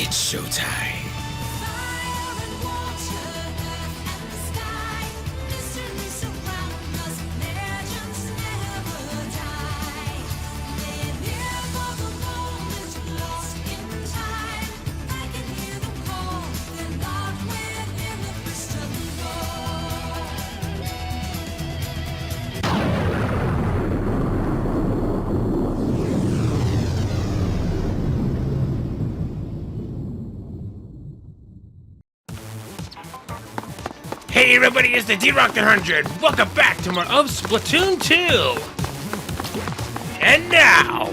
It's showtime. Hey everybody, it's the D-Rock 100. Welcome back to more of Splatoon 2. And now,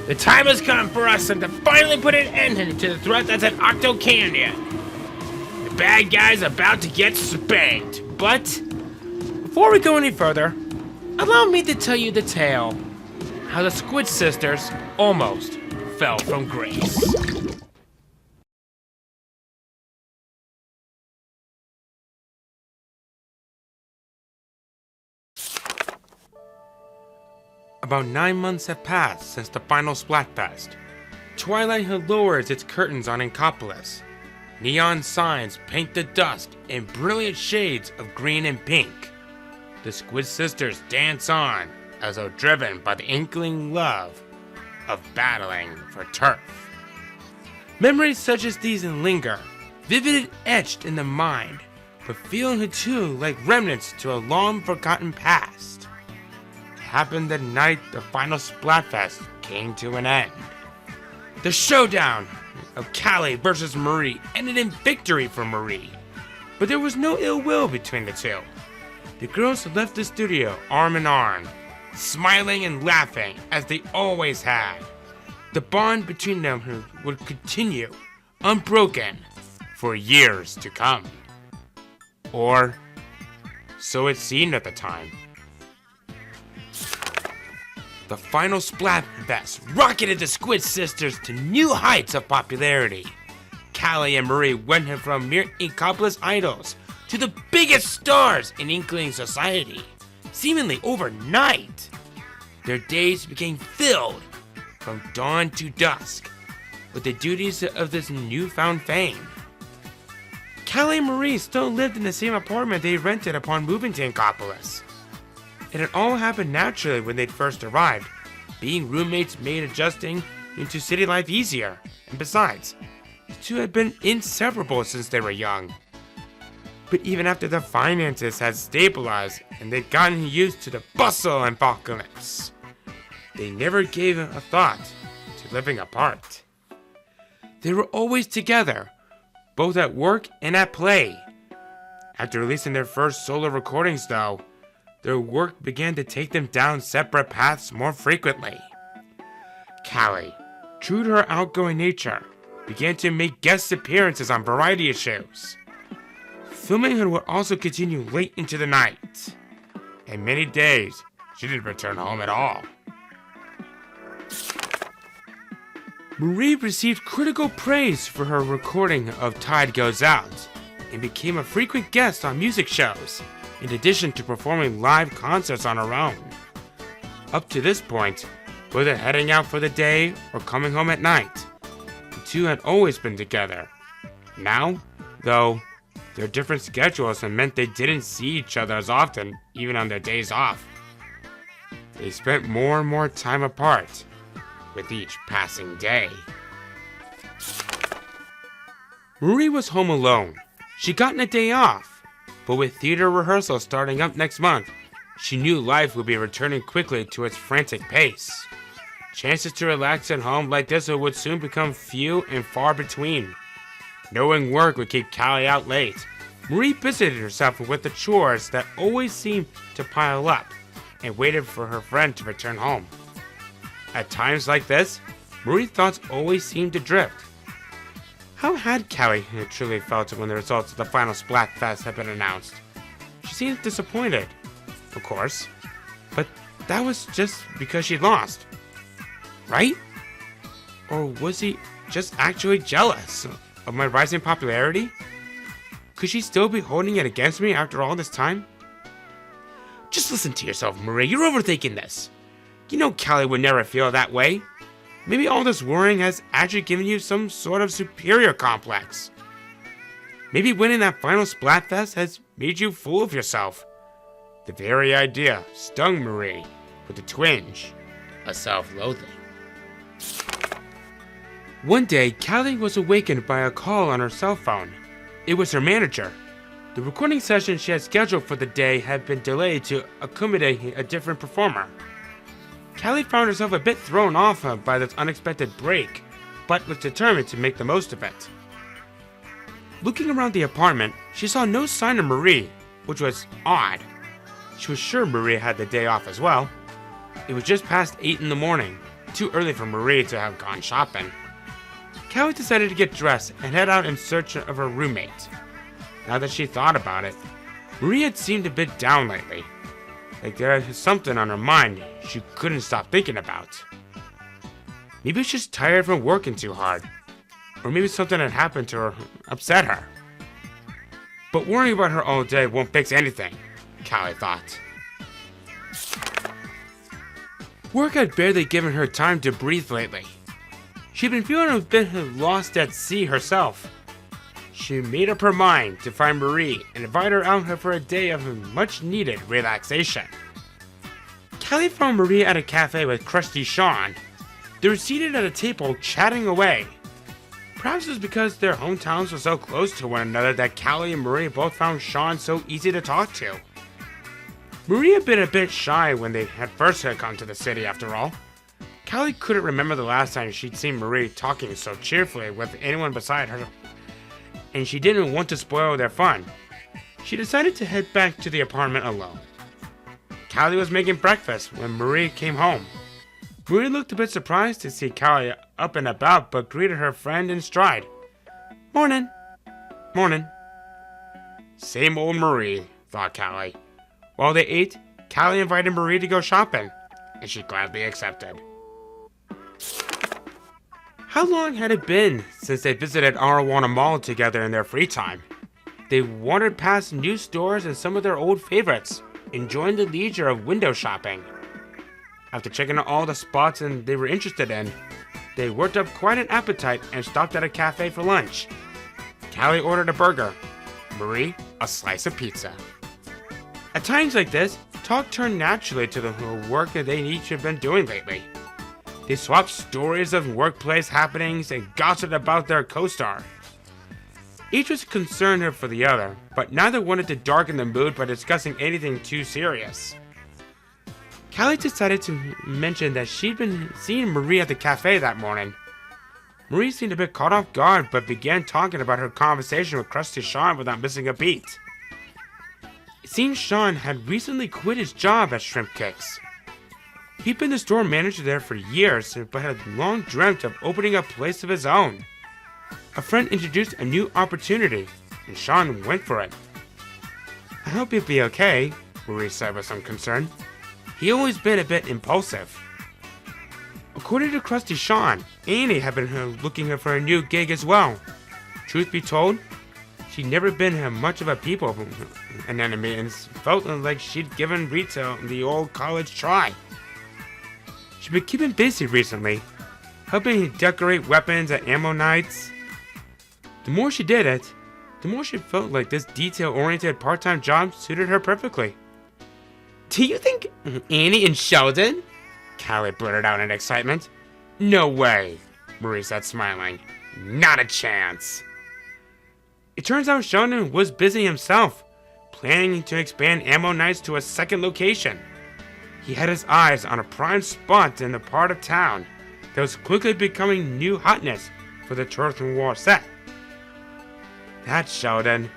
the time has come for us to finally put an end to the threat that's at Octo Canyon. The bad guy's about to get spanked. But, before we go any further, allow me to tell you the tale. How the Squid Sisters almost fell from grace. About 9 months have passed since the final Splatfest. Twilight had lowered its curtains on Inkopolis. Neon signs paint the dust in brilliant shades of green and pink. The Squid Sisters dance on as though driven by the inkling love of battling for turf. Memories such as these linger, vivid and etched in the mind, but feel too like remnants to a long-forgotten past. Happened the night the final Splatfest came to an end. The showdown of CALLIE versus Marie ended in victory for Marie, but there was no ill will between the two. The girls left the studio arm in arm, smiling and laughing as they always had. The bond between them would continue unbroken for years to come. Or so it seemed at the time. The final Splatfest rocketed the Squid Sisters to new heights of popularity. CALLIE and Marie went from mere Inkopolis idols to the biggest stars in Inkling society, seemingly overnight. Their days became filled from dawn to dusk with the duties of this newfound fame. CALLIE and Marie still lived in the same apartment they rented upon moving to Inkopolis. It had all happened naturally when they'd first arrived. Being roommates made adjusting into city life easier, and besides, the two had been inseparable since they were young. But even after the finances had stabilized and they'd gotten used to the bustle and apocalypse, they never gave a thought to living apart. They were always together, both at work and at play. After releasing their first solo recordings though, their work began to take them down separate paths more frequently. CALLIE, true to her outgoing nature, began to make guest appearances on variety shows. Filming would also continue late into the night, and many days she didn't return home at all. Marie received critical praise for her recording of Tide Goes Out, and became a frequent guest on music shows, in addition to performing live concerts on her own. Up to this point, whether heading out for the day or coming home at night, the two had always been together. Now, though, their different schedules had meant they didn't see each other as often, even on their days off. They spent more and more time apart, with each passing day. Marie was home alone. She'd gotten a day off. But with theater rehearsals starting up next month, she knew life would be returning quickly to its frantic pace. Chances to relax at home like this would soon become few and far between. Knowing work would keep CALLIE out late, Marie busied herself with the chores that always seemed to pile up, and waited for her friend to return home. At times like this, Marie's thoughts always seemed to drift. How had CALLIE truly felt when the results of the final Splatfest had been announced? She seemed disappointed, of course, but that was just because she lost, right? Or was he just actually jealous of my rising popularity? Could she still be holding it against me after all this time? Just listen to yourself, Marie. You're overthinking this. You know CALLIE would never feel that way. Maybe all this worrying has actually given you some sort of superior complex. Maybe winning that final Splatfest has made you fool of yourself. The very idea stung Marie with a twinge of self-loathing. One day, CALLIE was awakened by a call on her cell phone. It was her manager. The recording session she had scheduled for the day had been delayed to accommodate a different performer. CALLIE found herself a bit thrown off by this unexpected break, but was determined to make the most of it. Looking around the apartment, she saw no sign of Marie, which was odd. She was sure Marie had the day off as well. It was just past 8 in the morning, too early for Marie to have gone shopping. CALLIE decided to get dressed and head out in search of her roommate. Now that she thought about it, Marie had seemed a bit down lately. Like there was something on her mind she couldn't stop thinking about. Maybe she's tired from working too hard. Or maybe something had happened to her upset her. But worrying about her all day won't fix anything, CALLIE thought. Work had barely given her time to breathe lately. She'd been feeling a bit lost at sea herself. She made up her mind to find Marie and invite her out for a day of much-needed relaxation. CALLIE found Marie at a cafe with crusty Sean. They were seated at a table chatting away. Perhaps it was because their hometowns were so close to one another that CALLIE and Marie both found Sean so easy to talk to. Marie had been a bit shy when they had first come to the city after all. CALLIE couldn't remember the last time she'd seen Marie talking so cheerfully with anyone beside her, and she didn't want to spoil their fun. She decided to head back to the apartment alone. CALLIE was making breakfast when Marie came home. Marie looked a bit surprised to see CALLIE up and about, but greeted her friend in stride. "Morning." "Morning." Same old Marie, thought CALLIE. While they ate, CALLIE invited Marie to go shopping, and she gladly accepted. How long had it been since they visited Arawana Mall together in their free time? They wandered past new stores and some of their old favorites, enjoying the leisure of window shopping. After checking out all the spots they were interested in, they worked up quite an appetite and stopped at a cafe for lunch. CALLIE ordered a burger, Marie a slice of pizza. At times like this, talk turned naturally to the work that they each had been doing lately. They swapped stories of workplace happenings and gossiped about their co-star. Each was concerned for the other, but neither wanted to darken the mood by discussing anything too serious. CALLIE decided to mention that she'd been seeing Marie at the cafe that morning. Marie seemed a bit caught off guard, but began talking about her conversation with crusty Sean without missing a beat. It seems Sean had recently quit his job at Shrimp Kicks. He'd been the store manager there for years, but had long dreamt of opening a place of his own. A friend introduced a new opportunity, and Sean went for it. "I hope you'll be okay," Marie said with some concern. He always been a bit impulsive. According to Krusty Sean, Annie had been looking for a new gig as well. Truth be told, she'd never been much of a people anemone and felt like she'd given retail the old college try. She'd been keeping busy recently, helping decorate weapons at ammo nights. The more she did it, the more she felt like this detail-oriented part-time job suited her perfectly. "Do you think Annie and Sheldon?" CALLIE blurted out in excitement. "No way," Marie said, smiling. "Not a chance." It turns out Sheldon was busy himself, planning to expand ammo nights to a second location. He had his eyes on a prime spot in the part of town that was quickly becoming new hotness for the Turf War set. That Sheldon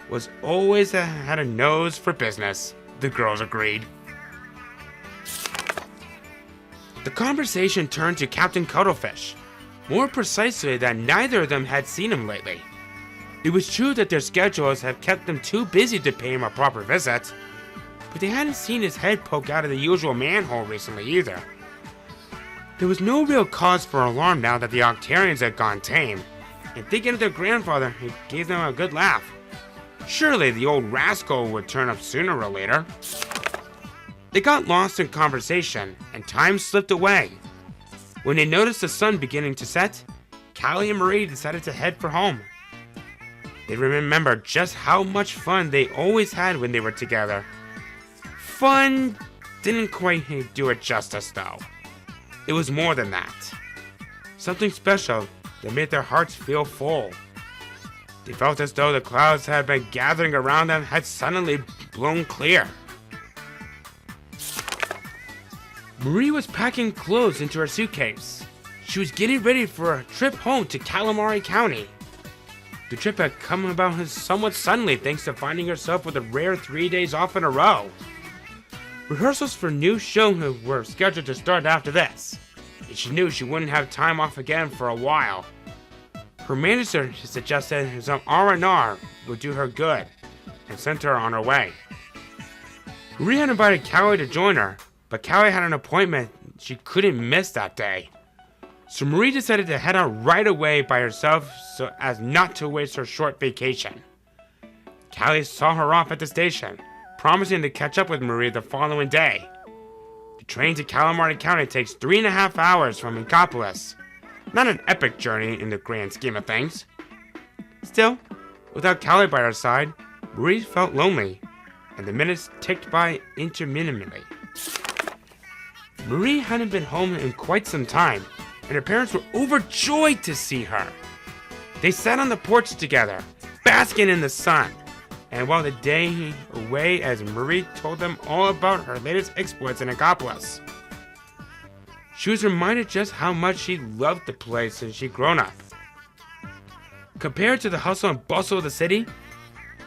was always had a nose for business, the girls agreed. The conversation turned to Captain Cuttlefish, more precisely that neither of them had seen him lately. It was true that their schedules had kept them too busy to pay him a proper visit, but they hadn't seen his head poke out of the usual manhole recently either. There was no real cause for alarm now that the Octarians had gone tame, and thinking of their grandfather, it gave them a good laugh. Surely the old rascal would turn up sooner or later. They got lost in conversation, and time slipped away. When they noticed the sun beginning to set, Callie and Marie decided to head for home. They remembered just how much fun they always had when they were together. Fun didn't quite do it justice though. It was more than that. Something special that made their hearts feel full. They felt as though the clouds had been gathering around them had suddenly blown clear. Marie was packing clothes into her suitcase. She was getting ready for a trip home to Calamari County. The trip had come about somewhat suddenly thanks to finding herself with a rare 3 days off in a row. Rehearsals for new show were scheduled to start after this, and she knew she wouldn't have time off again for a while. Her manager suggested some R&R would do her good, and sent her on her way. Marie had invited Callie to join her, but Callie had an appointment she couldn't miss that day. So Marie decided to head out right away by herself so as not to waste her short vacation. Callie saw her off at the station, promising to catch up with Marie the following day. The train to Calamari County takes 3.5 hours from Inkopolis. Not an epic journey in the grand scheme of things. Still, without Callie by her side, Marie felt lonely, and the minutes ticked by interminably. Marie hadn't been home in quite some time, and her parents were overjoyed to see her. They sat on the porch together, basking in the sun, and while the day away as Marie told them all about her latest exploits in Inkopolis. She was reminded just how much she loved the place since she'd grown up. Compared to the hustle and bustle of the city,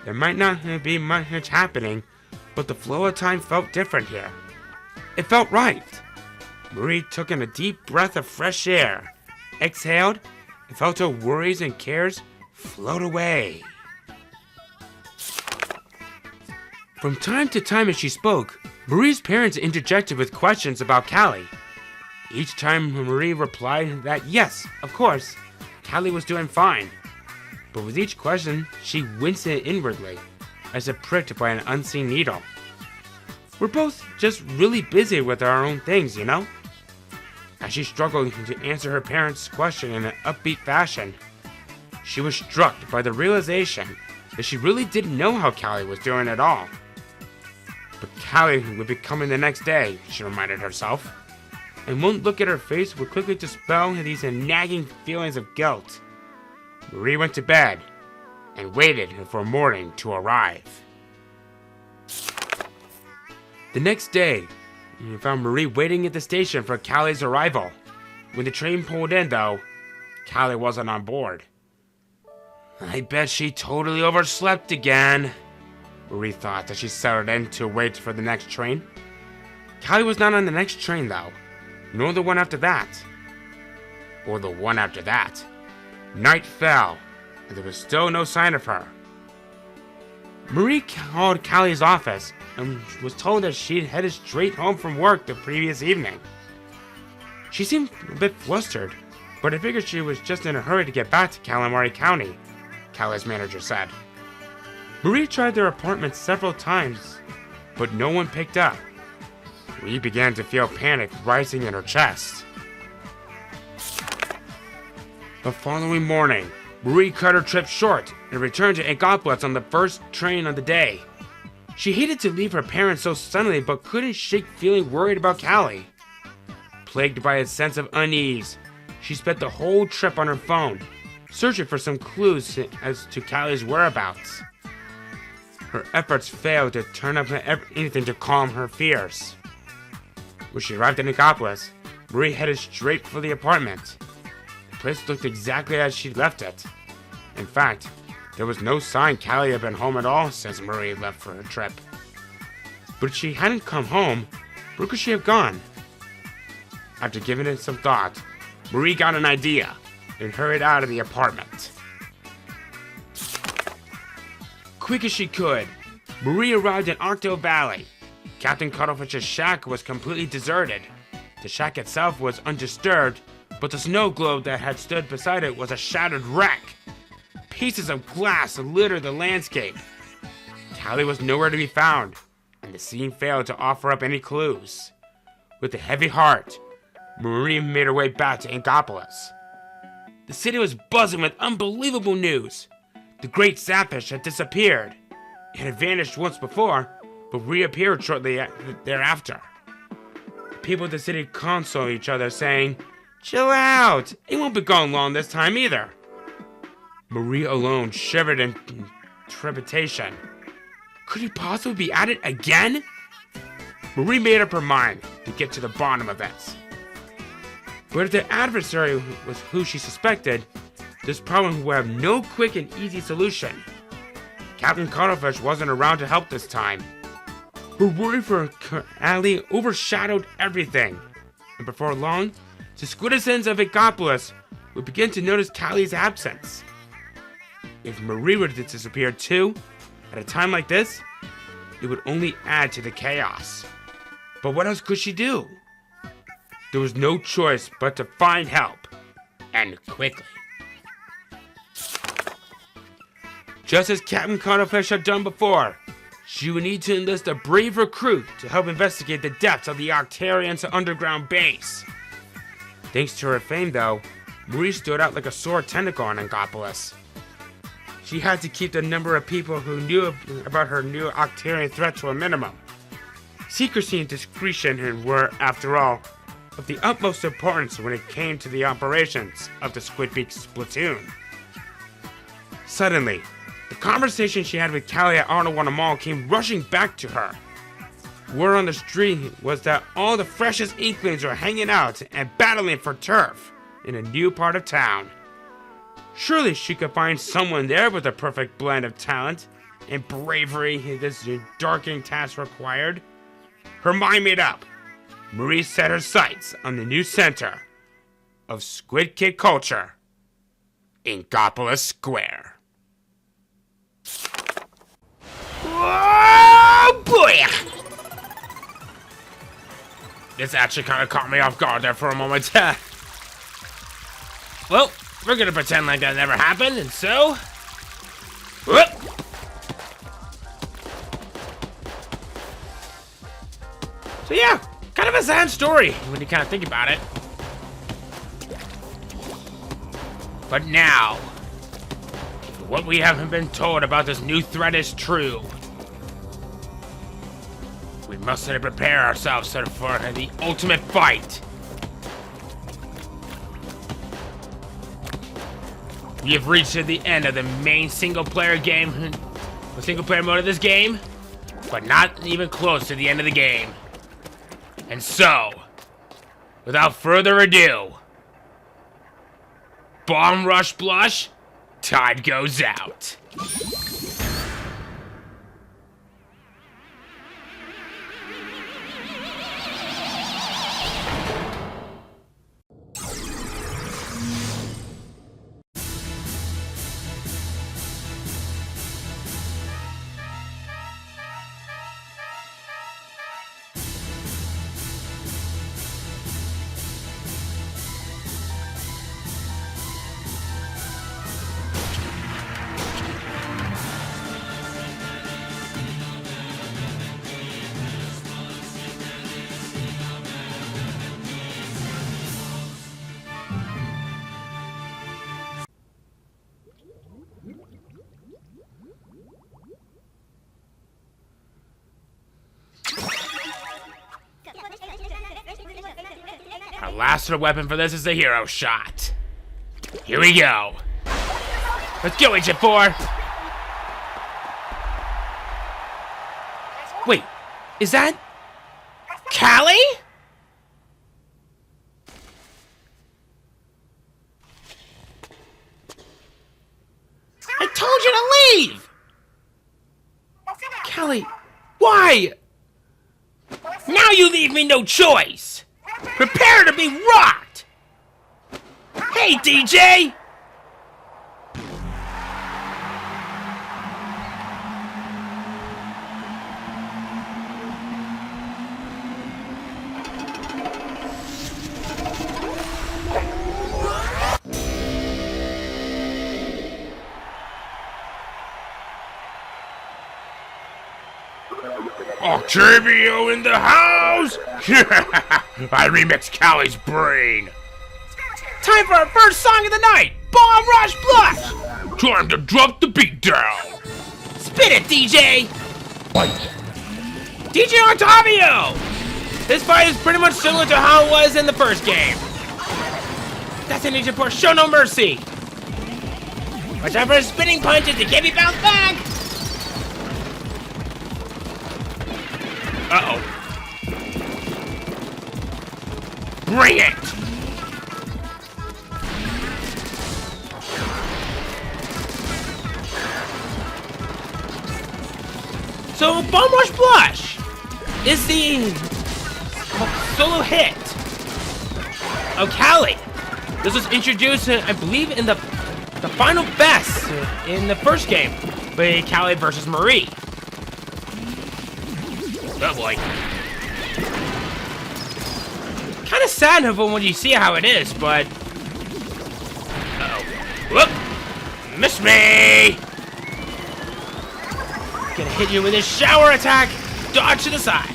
there might not be much happening, but the flow of time felt different here. It felt right. Marie took in a deep breath of fresh air, exhaled, and felt her worries and cares float away. From time to time as she spoke, Marie's parents interjected with questions about Callie. Each time Marie replied that yes, of course, Callie was doing fine. But with each question, she winced inwardly, as if pricked by an unseen needle. We're both just really busy with our own things, you know? As she struggled to answer her parents' question in an upbeat fashion, she was struck by the realization that she really didn't know how Callie was doing at all. But Callie would be coming the next day, she reminded herself, and one look at her face would quickly dispel these nagging feelings of guilt. Marie went to bed and waited for morning to arrive. The next day, we found Marie waiting at the station for Callie's arrival. When the train pulled in, though, Callie wasn't on board. I bet she totally overslept again, Marie thought as she settled in to wait for the next train. Callie was not on the next train, though, nor the one after that, or the one after that. Night fell, and there was still no sign of her. Marie called Callie's office and was told that she'd headed straight home from work the previous evening. She seemed a bit flustered, but I figured she was just in a hurry to get back to Calamari County, Callie's manager said. Marie tried their apartment several times, but no one picked up. Marie began to feel panic rising in her chest. The following morning, Marie cut her trip short and returned to Inkopolis on the first train of the day. She hated to leave her parents so suddenly, but couldn't shake feeling worried about Callie. Plagued by a sense of unease, she spent the whole trip on her phone, searching for some clues as to Callie's whereabouts. Her efforts failed to turn up anything to calm her fears. When she arrived in Inkopolis, Marie headed straight for the apartment. The place looked exactly as she'd left it. In fact, there was no sign Callie had been home at all since Marie left for her trip. But if she hadn't come home, where could she have gone? After giving it some thought, Marie got an idea and hurried out of the apartment. Quick as she could, Marie arrived in Octo Valley. Captain Cuttlefich's shack was completely deserted. The shack itself was undisturbed, but the snow globe that had stood beside it was a shattered wreck. Pieces of glass littered the landscape. Callie was nowhere to be found, and the scene failed to offer up any clues. With a heavy heart, Marie made her way back to Inkopolis. The city was buzzing with unbelievable news. The great Zapfish had disappeared. It had vanished once before, but reappeared shortly thereafter. People in the city consoled each other, saying, "Chill out, it won't be gone long this time either." Marie alone shivered in trepidation. Could he possibly be at it again? Marie made up her mind to get to the bottom of it. But if the adversary was who she suspected, this problem would have no quick and easy solution. Captain Cuttlefish wasn't around to help this time. Her worry for CALLIE overshadowed everything, and before long, the citizens of Inkopolis would begin to notice CALLIE's absence. If Marie were to disappear too, at a time like this, it would only add to the chaos. But what else could she do? There was no choice but to find help, and quickly. Just as Captain Cuttlefish had done before, she would need to enlist a brave recruit to help investigate the depths of the Octarian's underground base. Thanks to her fame, though, Marie stood out like a sore tentacle in Inkopolis. She had to keep the number of people who knew about her new Octarian threat to a minimum. Secrecy and discretion were, after all, of the utmost importance when it came to the operations of the Squidbeak Splatoon. Suddenly, the conversation she had with CALLIE at Arnold Mall came rushing back to her. Word on the street was that all the freshest Inklings were hanging out and battling for turf in a new part of town. Surely she could find someone there with a perfect blend of talent and bravery this darkening task required. Her mind made up, Marie set her sights on the new center of Squid Kid culture, Inkopolis Square. Oh boy! This actually kind of caught me off guard there for a moment. Well, we're gonna pretend like that never happened, and so... Whoop! So yeah, kind of a sad story when you kind of think about it. But now, what we haven't been told about this new threat is true. We must prepare ourselves for the ultimate fight. We have reached the end of the main single-player mode of this game, but not even close to the end of the game. And so, without further ado, Bomb Rush Blush, Tide goes out. Our last weapon for this is the hero shot. Here we go. Let's go, Agent 4. Wait, is that CALLIE? I told you to leave! CALLIE, why? Now you leave me no choice! Prepare to be rocked! Hey, DJ! Octavio in the house! I remixed Callie's brain. Time for our first song of the night! Bomb Rush Blush! Time to drop the beat down! Spin it, DJ! Fight! DJ Octavio! This fight is pretty much similar to how it was in the first game. Destination for show no mercy! Watch out for spinning punches to get me bounced back! Uh-oh. Bring it! So, Bomb Rush Blush is the solo hit of CALLIE. This was introduced, I believe, in the final best in the first game with CALLIE versus Marie. Oh boy. Kind of sad when you see how it is, but... Uh-oh. Whoop! Miss me! Gonna hit you with a shower attack! Dodge to the side!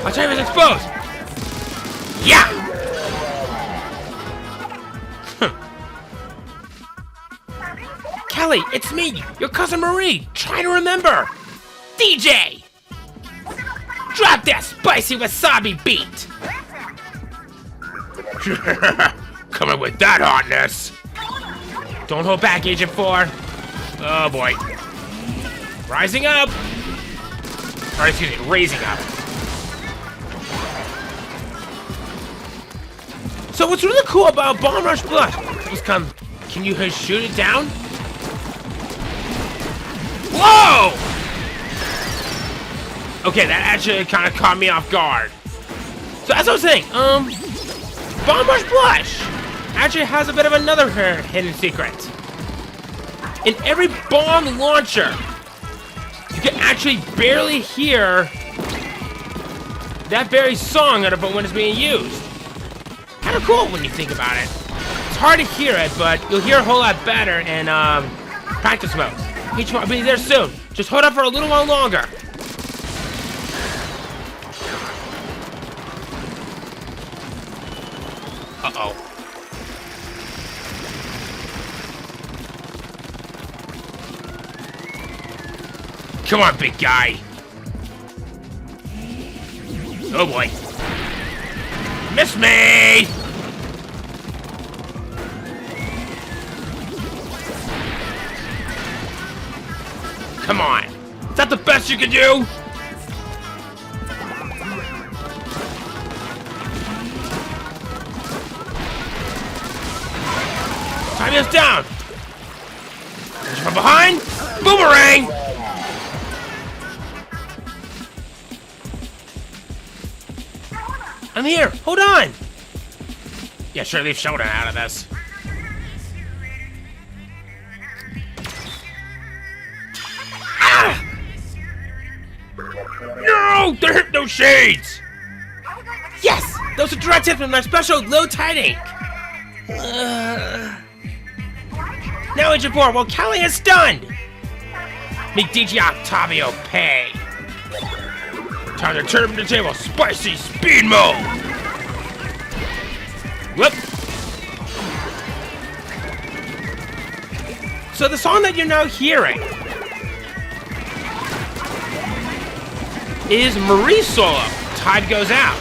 Octavia's exposed! Yeah! CALLIE, it's me, your cousin Marie. Try to remember. DJ! Drop that spicy wasabi beat! Coming with that hotness! Don't hold back, Agent 4. Oh boy. Rising up! Or excuse me, raising up. So what's really cool about Bomb Rush Blush is can you shoot it down? Whoa! Okay, that actually kind of caught me off guard. So as I was saying, Bomb Rush Blush actually has a bit of another hidden secret. In every bomb launcher, you can actually barely hear that very song when it's being used. Kind of cool when you think about it. It's hard to hear it, but you'll hear a whole lot better in practice mode. I'll be there soon. Just hold up for a little while longer. Uh-oh. Come on, big guy. Oh boy. Miss me! Come on. Is that the best you can do? Time is down. From behind. Boomerang! I'm here! Hold on! Yeah, sure, leave Sheldon out of this. Ah! No! There hit no shades! Yes! Those are direct hits from my special low-tide ink! Now Agent 4, well, CALLIE is stunned! Make DJ Octavio pay! Time to turn the table, spicy speed mode! Whoop! So the song that you're now hearing is Marie's solo, Tide Goes Out.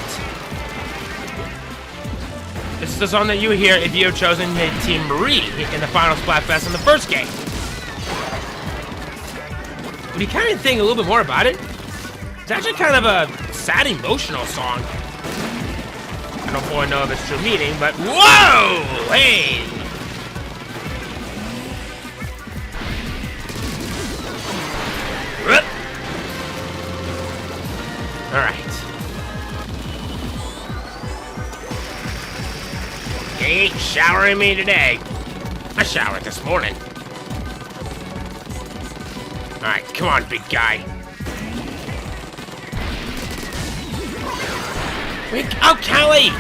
This is the song that you hear if you have chosen Team Marie in the final Splatfest in the first game. When you kind of think a little bit more about it, it's actually kind of a sad, emotional song. I don't fully know if it's true meaning, but whoa! Hey! Alright. You ain't showering me today. I showered this morning. Alright, come on, big guy. Wake up, CALLIE!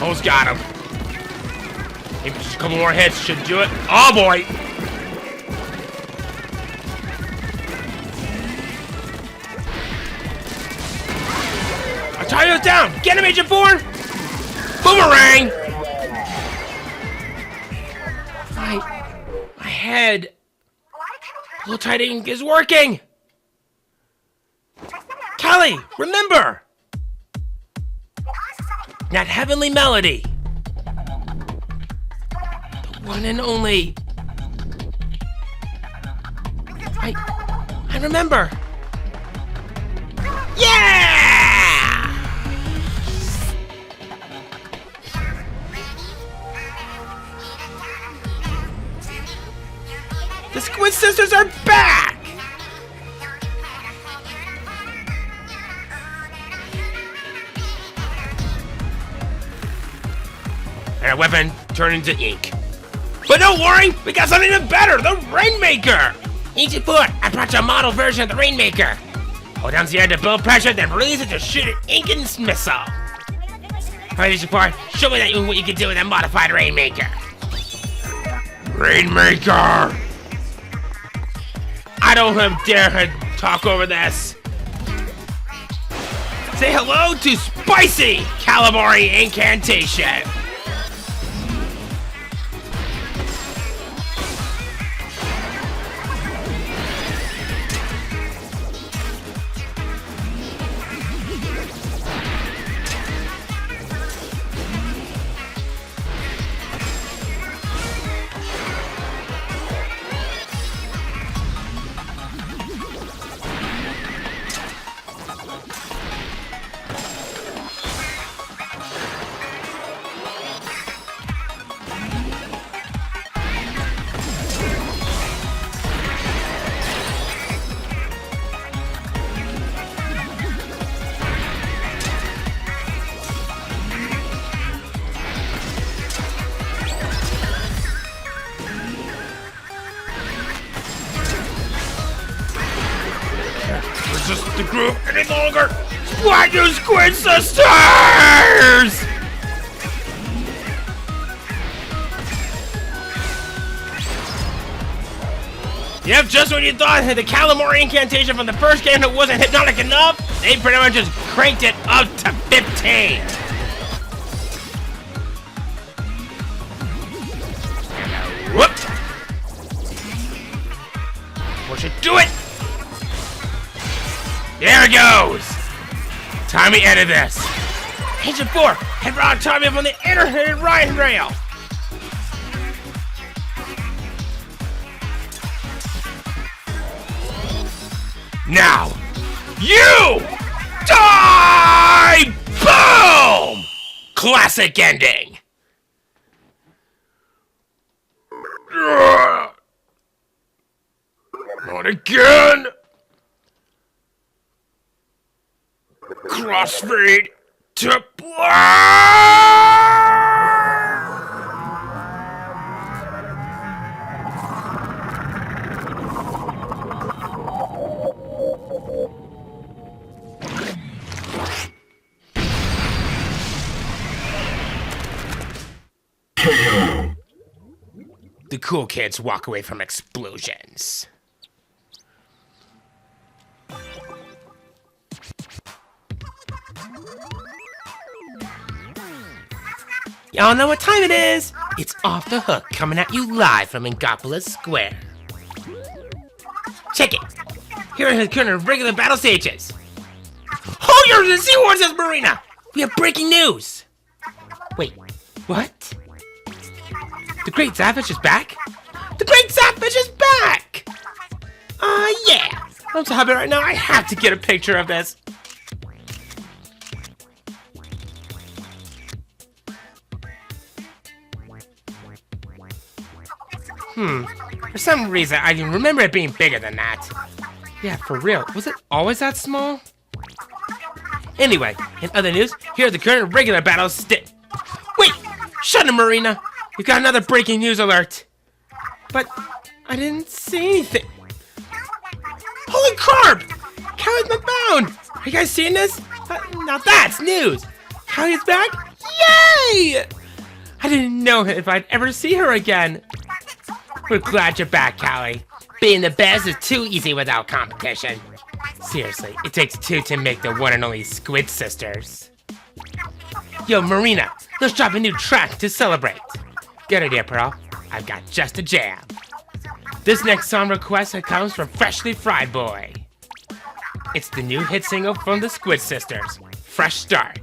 Almost got him. Maybe just a couple more hits should do it. Oh boy! Octavio's down! Get him, Agent 4! Boomerang! My head. Low-tide ink is working! Callie, remember! That heavenly melody. The one and only. I remember. Yeah! The Squid Sisters are back! And our weapon turned into ink. But don't worry, we got something even better, the Rainmaker! Agent 4, I brought you a model version of the Rainmaker. Hold down the air to build pressure, then release it to shoot an ink and missile. Alright, Agent 4, show me what you can do with that modified Rainmaker. Rainmaker! I don't dare talk over this. Say hello to Spicy Calamari Incantation. Resist the group any longer! Splat, you Squid Sisters! Yep, just when you thought the Calamari Incantation from the first game that wasn't hypnotic enough, they pretty much just cranked it up to 15. Whoop! We should do it! There it goes! Time we edit this. Agent 4, head for Octavio from the inner right rail. Now, you die! Boom! Classic ending. Not again. Crossfade to black. The cool kids walk away from explosions. Y'all know what time it is? It's Off the Hook coming at you live from Inkopolis Square. Check it. Here are the current regular battle stages. Hold your Seahorses, Marina! We have breaking news! Wait, what? The Great Zapfish is back? The Great Zapfish is back! Yeah. I'm so happy right now, I have to get a picture of this. For some reason, I can remember it being bigger than that. Yeah, for real. Was it always that small? Anyway, in other news, here are the current regular battles. Wait! Shut up, Marina! We've got another breaking news alert. But I didn't see anything. Holy carp! Callie's been found! Are you guys seeing this? Now that's news! Callie's back? Hey! I didn't know if I'd ever see her again. We're glad you're back, Callie. Being the best is too easy without competition. Seriously, it takes two to make the one and only Squid Sisters. Yo, Marina, let's drop a new track to celebrate. Good idea, Pearl. I've got just a jam. This next song request comes from Freshly Fried Boy. It's the new hit single from the Squid Sisters, Fresh Start.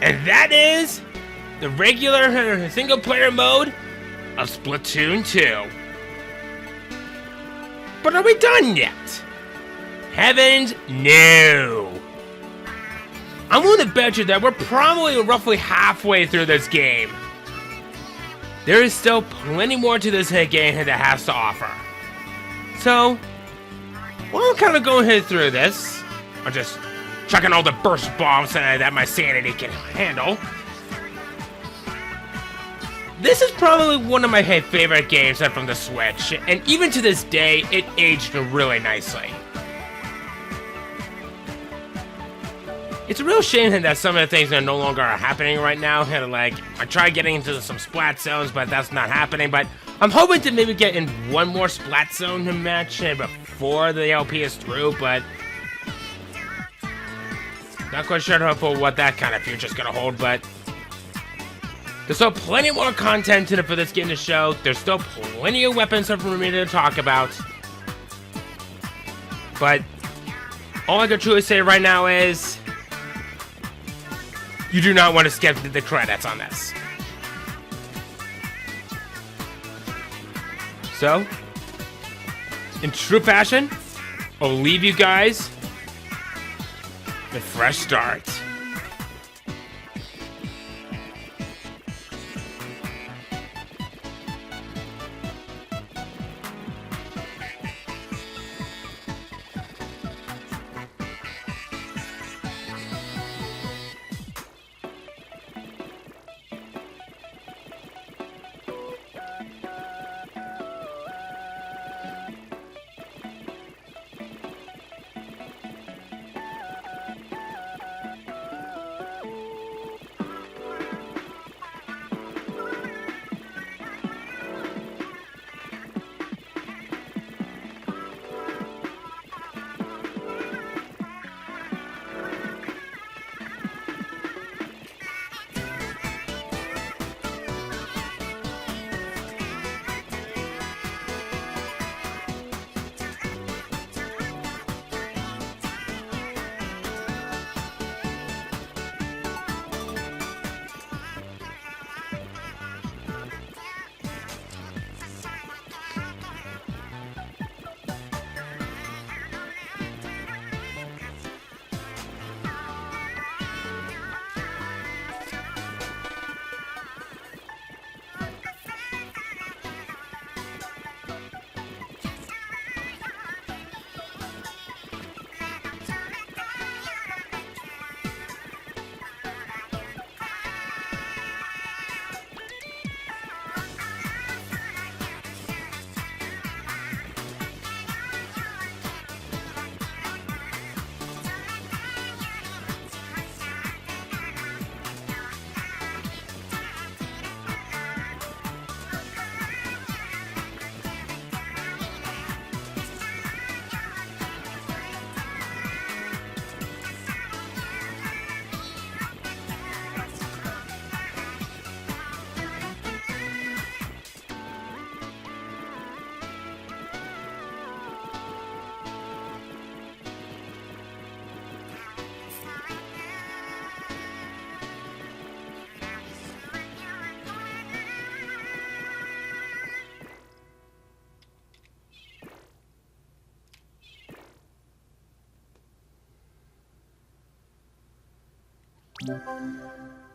And that is the regular single-player mode of Splatoon 2. But are we done yet? Heavens, no. I'm willing to bet you that we're probably roughly halfway through this game. There is still plenty more to this game that has to offer. So, we'll kind of go ahead through this. I'll just chucking all the burst bombs that my sanity can handle. This is probably one of my favorite games from the Switch, and even to this day, it aged really nicely. It's a real shame that some of the things are no longer happening right now. Like, I tried getting into some Splat zones, but that's not happening. But I'm hoping to maybe get in one more Splat zone match before the LP is through, but not quite sure for what that kind of future is going to hold, but there's still plenty more content for this game to show. There's still plenty of weapons for me to talk about. But all I can truly say right now is you do not want to skip the credits on this. So, in true fashion, I'll leave you guys with Fresh Start.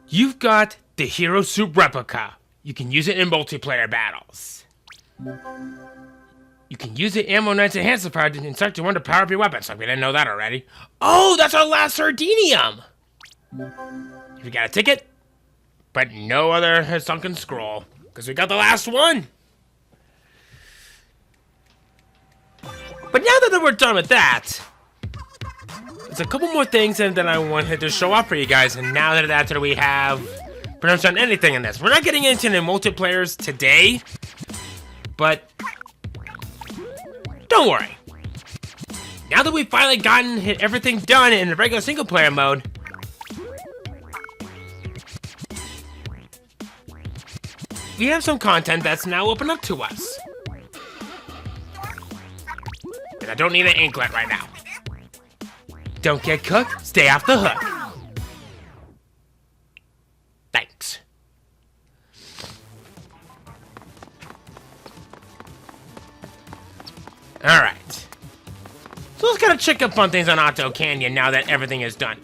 You've got the Hero Suit replica. You can use it in multiplayer battles. You can use the Ammo Knight's Enhancer Power to insert one to power up your weapon, so we didn't know that already. Oh, that's our last Sardinium! If you got a ticket, but no other sunken scroll, because we got the last one. But now that we're done with that, there's a couple more things that I wanted to show off for you guys, and now that after we have pretty much done anything in this. We're not getting into the multiplayers today, but don't worry. Now that we've finally gotten everything done in the regular single player mode, we have some content that's now open up to us. And I don't need an inklet right now. Don't get cooked, stay off the hook. Thanks. Alright. So let's kind of check up on things on Octo Canyon now that everything is done.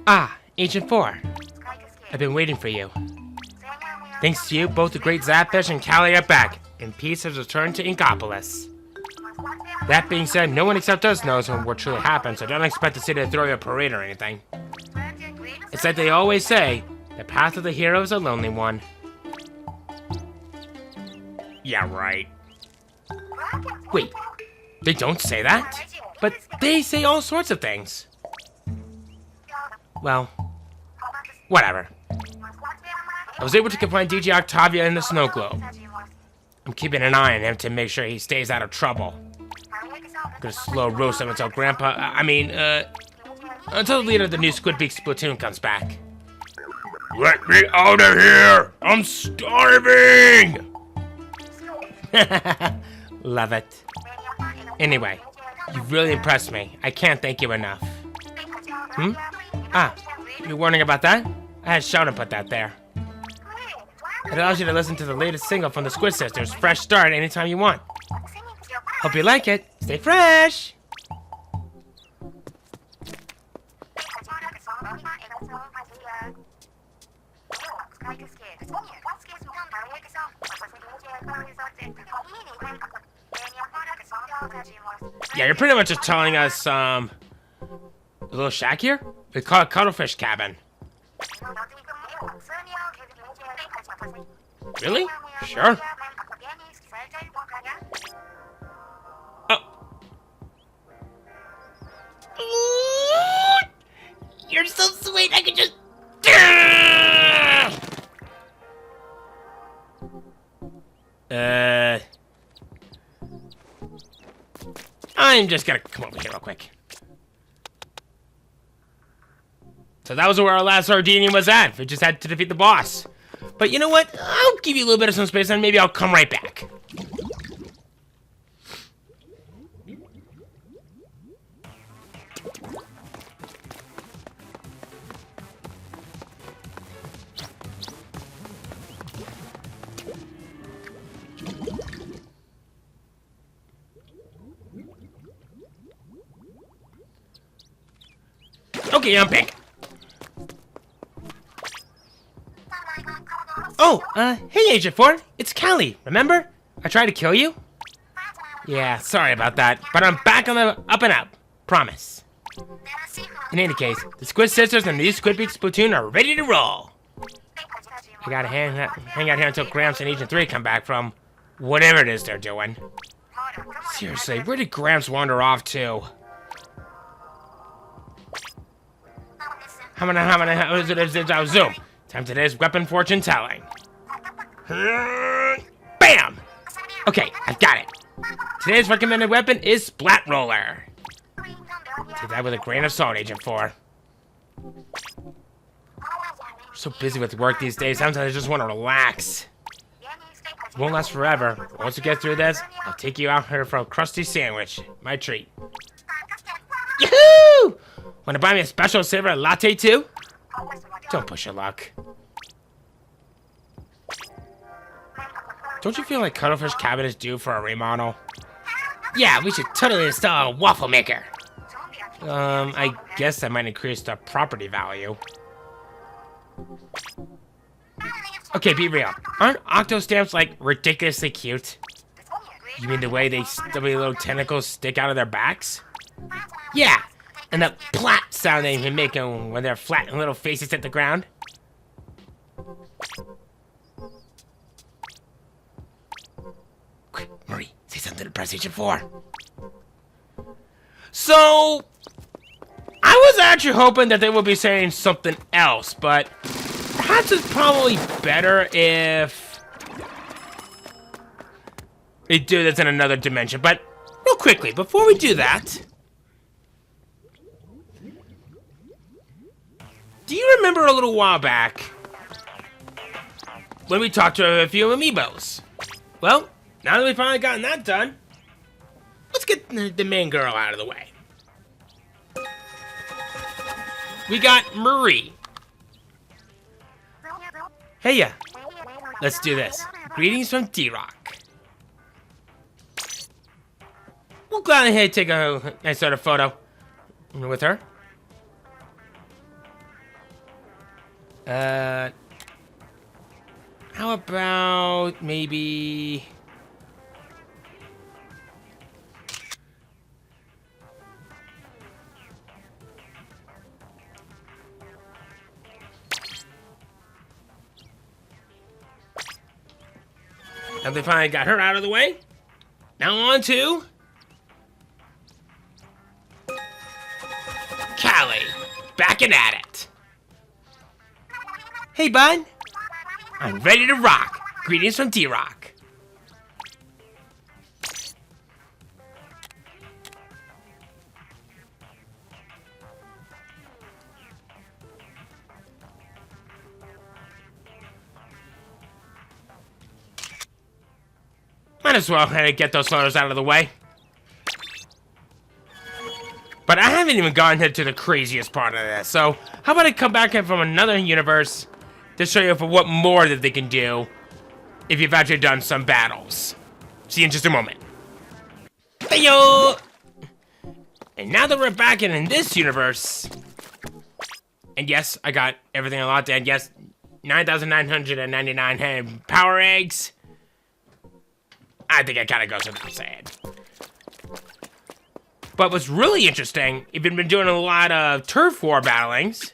Ah, Agent 4. I've been waiting for you. Thanks to you, both the Great Zapfish and CALLIE are back, and peace has returned to Inkopolis. That being said, no one except us knows what truly happened, so don't expect to see them throw you a parade or anything. It's like they always say, the path of the hero is a lonely one. Yeah, right. Wait, they don't say that? But they say all sorts of things. Well, whatever. I was able to confine DJ Octavio in the snow globe. I'm keeping an eye on him to make sure he stays out of trouble. I'm gonna slow roast him until until the leader of the new Squid Splatoon comes back. Let me out of here! I'm starving! Love it. Anyway, you really impressed me. I can't thank you enough. Ah, you're wondering about that? I had Sheldon put that there. It allows you to listen to the latest single from the Squid Sisters, Fresh Start, anytime you want. Hope you like it. Stay fresh! Yeah, you're pretty much just telling us, a little shack here? We call it Cuttlefish Cabin. Really? Sure. Oh. You're so sweet, I could just... I'm just gonna come over here real quick. So that was where our last Sardinian was at. We just had to defeat the boss. But you know what? I'll give you a little bit of some space and maybe I'll come right back. Okay, I'm back. Oh, hey Agent 4, it's CALLIE, remember? I tried to kill you? Yeah, sorry about that, but I'm back on the up and up, promise. In any case, the Squid Sisters and the new Squid Splatoon are ready to roll. I gotta hang out here until Gramps and Agent 3 come back from whatever it is they're doing. Seriously, where did Gramps wander off to? Zoom. Time for today's weapon fortune telling. Bam! Okay, I've got it. Today's recommended weapon is Splat Roller. Take that with a grain of salt, Agent 4. We're so busy with work these days, sometimes I just want to relax. It won't last forever. Once we get through this, I'll take you out here for a crusty sandwich. My treat. Yahoo! Want to buy me a special silver latte too? Don't push your luck. Don't you feel like Cuttlefish Cabin is due for a remodel? Yeah, we should totally install a waffle maker. I guess that might increase the property value. Okay, be real. Aren't octo stamps, like, ridiculously cute? You mean the way they stubby little tentacles stick out of their backs? Yeah, and the plat sound they can make when their flat little faces hit the ground. Quick, Marie, say something to PlayStation 4. So, I was actually hoping that they would be saying something else, but perhaps it's probably better if they do this in another dimension. But real quickly, before we do that, do you remember a little while back when we talked to a few amiibos? Well, now that we've finally gotten that done, let's get the main girl out of the way. We got Marie. Hey, yeah. Let's do this. Greetings from D-Rock. We'll go ahead and take a nice sort of photo with her. How about maybe... Now they finally got her out of the way. Now on to... CALLIE. Back and at it. Hey, bud. I'm ready to rock. Greetings from D-Rock. Might as well get those photos out of the way. But I haven't even gotten to the craziest part of this, so how about I come back in from another universe to show you for what more that they can do if you've actually done some battles. See you in just a moment. Hey-yo! And now that we're back in this universe, and yes, I got everything unlocked, and yes, 9,999 power eggs. I think it kind of goes without saying. But what's really interesting, if you've been doing a lot of turf war battlings,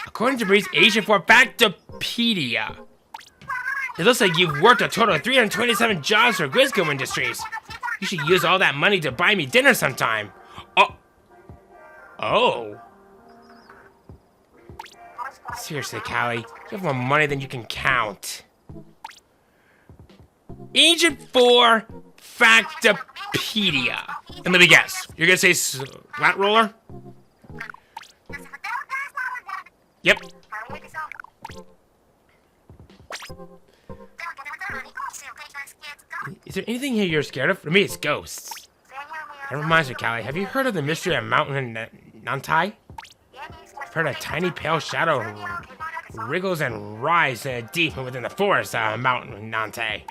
according to Marie's Asian 4 Factopedia, it looks like you've worked a total of 327 jobs for Grisco Industries. You should use all that money to buy me dinner sometime. Oh. Seriously, CALLIE, you have more money than you can count. Agent 4 Factopedia. And let me guess, you're gonna say flat roller? Yep. Is there anything here you're scared of? For me, it's ghosts. That reminds me, CALLIE, have you heard of the mystery of Mountain Nantai? I've heard a tiny pale shadow wriggles and writhes deep within the forest Mountain Nantai.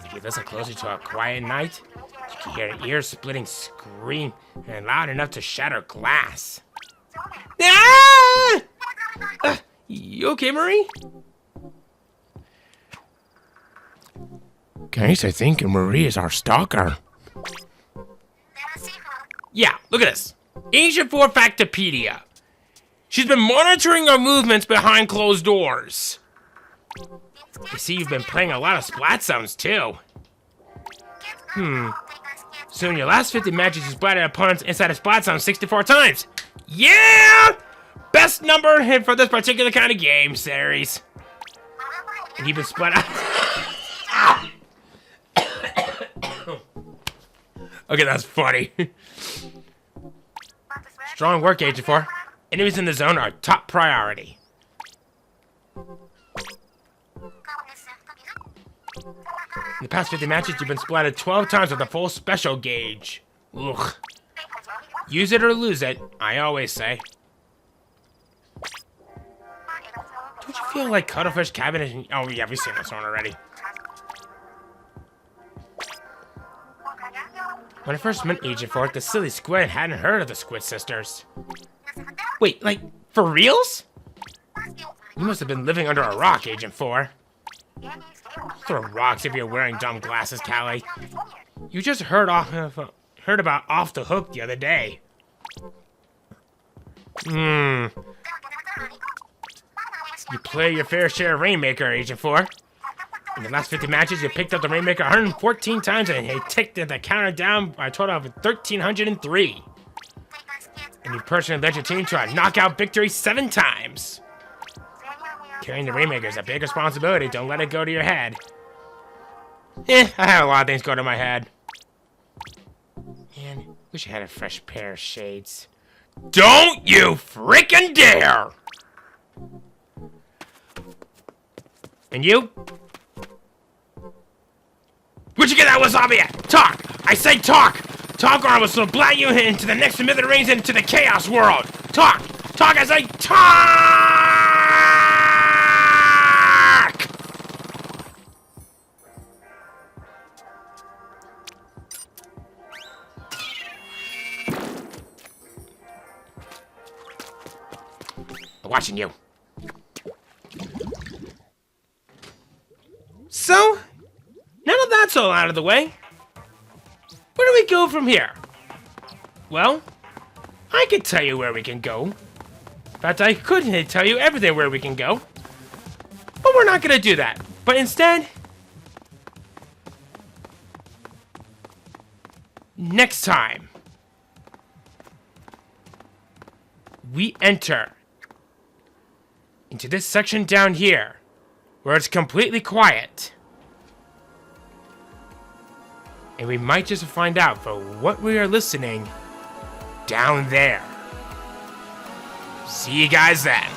If you listen closely to a quiet night, you can hear an ear-splitting scream and loud enough to shatter glass. Ah! You okay, Marie? Guys, I think Marie is our stalker. Yeah, look at this. Asia 4 Factopedia. She's been monitoring our movements behind closed doors. You see, you've been playing a lot of Splat sounds, too. So in your last 50 matches, you splatted opponents inside a Splat sound 64 times. Yeah! Best number hit for this particular kind of game series. And you've been splat out. Okay, that's funny. Strong work, Agent 4. Enemies in the zone are top priority. In the past 50 matches, you've been splatted 12 times with a full special gauge. Ugh. Use it or lose it, I always say. Don't you feel like Cuttlefish Cabinet? Oh yeah, we've seen this one already. When I first met Agent 4, the silly squid hadn't heard of the Squid Sisters. Wait, like, for reals? You must have been living under a rock, Agent 4. Throw rocks if you're wearing dumb glasses, Callie. You just heard about Off the Hook the other day. You play your fair share of Rainmaker, Agent 4. In the last 50 matches, you picked up the Rainmaker 114 times and you ticked the counter down by a total of 1,303. And you personally led your team to a knockout victory 7 times. Carrying the Rainmaker is a big responsibility. Don't let it go to your head. I had a lot of things go to my head. Man, wish I had a fresh pair of shades. Don't you freaking dare! And you? Where'd you get that wasabi at? Talk! I say talk! Talk or I will splat you into the next smithereens into the chaos world! Talk! Talk as I talk! I'm watching you. So, now that that's all out of the way, where do we go from here? Well, I could tell you where we can go. In fact, I could tell you everything where we can go. But we're not gonna do that. But instead, next time, we enter into this section down here, where it's completely quiet. And we might just find out for what we are listening down there. See you guys then.